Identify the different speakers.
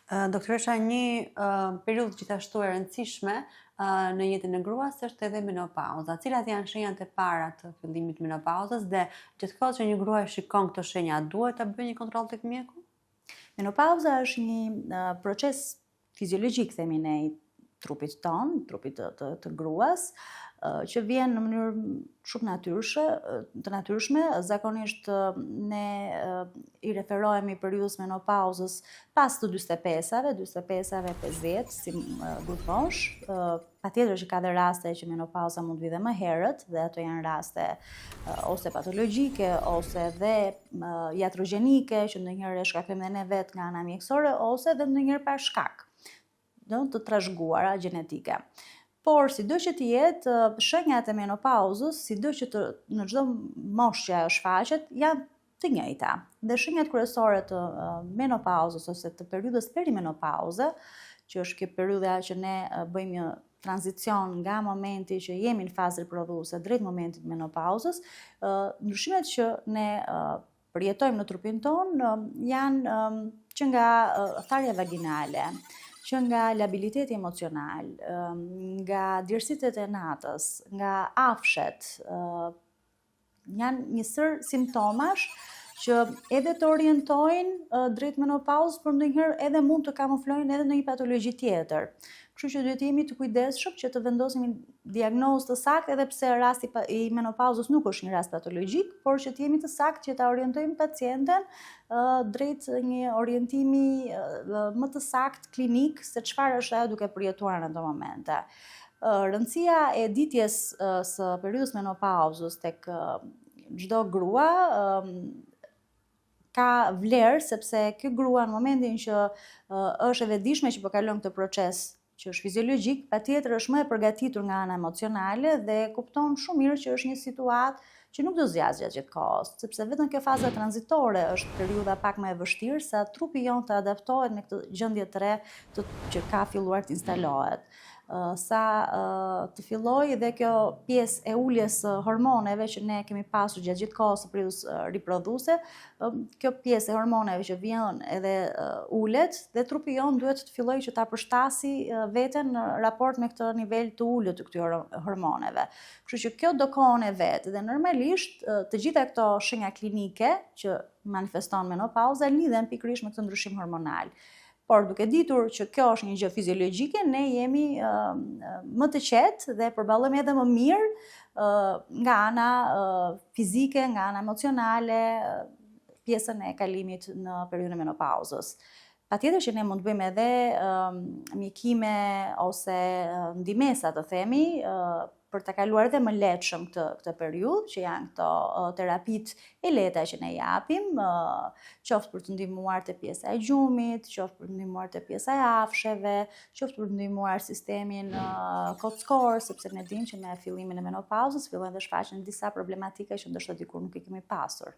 Speaker 1: Doktoresha, një periudhë gjithashtu e rëndësishme në jetën e gruas është edhe menopauza. Cilat janë shenjat e para të fillimit të menopauzës dhe gjithë kohë që një grua e shikon këto shenja, duhet ta bëjë një kontroll tek mjeku?
Speaker 2: Menopauza është një proces fiziologjik, themi ne, i trupit ton, trupit të gruas, që vjen në mënyrë shumë të natyrshme. Zakonisht ne i referohemi periudhës menopauzës pas të 45-ave, 50, si grupmosh. Patjetër që ka dhe raste që menopauza mund të vi dhe më herët, dhe ato janë raste ose patologjike, ose dhe iatrogenike, që ndonjëherë e shkaktojmë dhe ne vetë nga ana mjekësore, ose edhe ndonjëherë pa shkak të trashëguara gjenetike. Por, sido që të jetë, shenjat e menopauzës, sido që në çdo moshë që ajo shfaqet, janë të njëjta. Dhe shenjat kryesore të menopauzës ose të periudhës perimenopauze, që është kjo periudha që ne bëjmë një tranzicion nga momenti që jemi në fazë riprodhuese drejt momentit të menopauzës, ndryshimet që ne përjetojmë në trupin tonë janë që nga tharja vaginale, që nga labiliteti emocional, nga djersitjet e natës, nga afshet, janë një sër simptomash që edhe të orientojnë drejt menopauzës, por ndonjëherë edhe mund të kamuflojnë edhe në një patologji tjetër. Kështu që duhet jemi të kujdesshëm që të vendosim një diagnozë të saktë, edhe pse rasti i menopauzës nuk është një rast patologjik, por që të jemi të saktë që ta orientojmë pacienten drejt një orientimi më të saktë klinik se çfarë është ajo duke përjetuar në ato momente. Rëndësia e ditjes së periudhës menopauzës tek çdo grua ka vlerë, sepse kjo grua në momentin që është e vetëdijshme që po kalon këtë proces që është fiziologjik, patjetër është më e përgatitur nga ana emocionale dhe kupton shumë mirë që është një situatë që nuk do zgjasë gjatë gjithë kohës, sepse vetëm kjo faza tranzitore është periudha pak më e vështirë sa trupi jon të adaptohet me këtë gjendje të re që ka filluar të instalohet. Sa të fillojë dhe kjo pjesë e uljes së hormoneve që ne kemi pasur gjatë gjithë kohës së periudhës riprodhuese, kjo pjesë e hormoneve që vjen edhe ulet dhe trupi jon duhet të fillojë që ta përshtasi veten në raport me këtë nivel të ulët të këtyre hormoneve. Kështu që kjo do kohën e vet dhe normalisht të gjitha këto shenja klinike që manifeston menopauza lidhen pikërisht me këtë ndryshim hormonal. Por duke ditur që kjo është një gjë fiziologjike, ne jemi më të qetë dhe përballojmë edhe më mirë nga ana fizike, nga ana emocionale, pjesën e kalimit në periudhën e menopauzës. Patjetër që ne mund të bëjmë edhe mjekime ose ndihmesa, të themi, për ta kaluar edhe më lehtëshëm këtë periudhë, që janë këto terapitë e lehta që ne japim, qoftë për të ndihmuar te pjesa e gjumit, qoftë për të ndihmuar te pjesa e afsheve, qoftë për të ndihmuar sistemin kockor, sepse ne dimë që me fillimin e menopauzës fillojnë të shfaqen disa problematika që ndoshta dikur nuk i kemi pasur.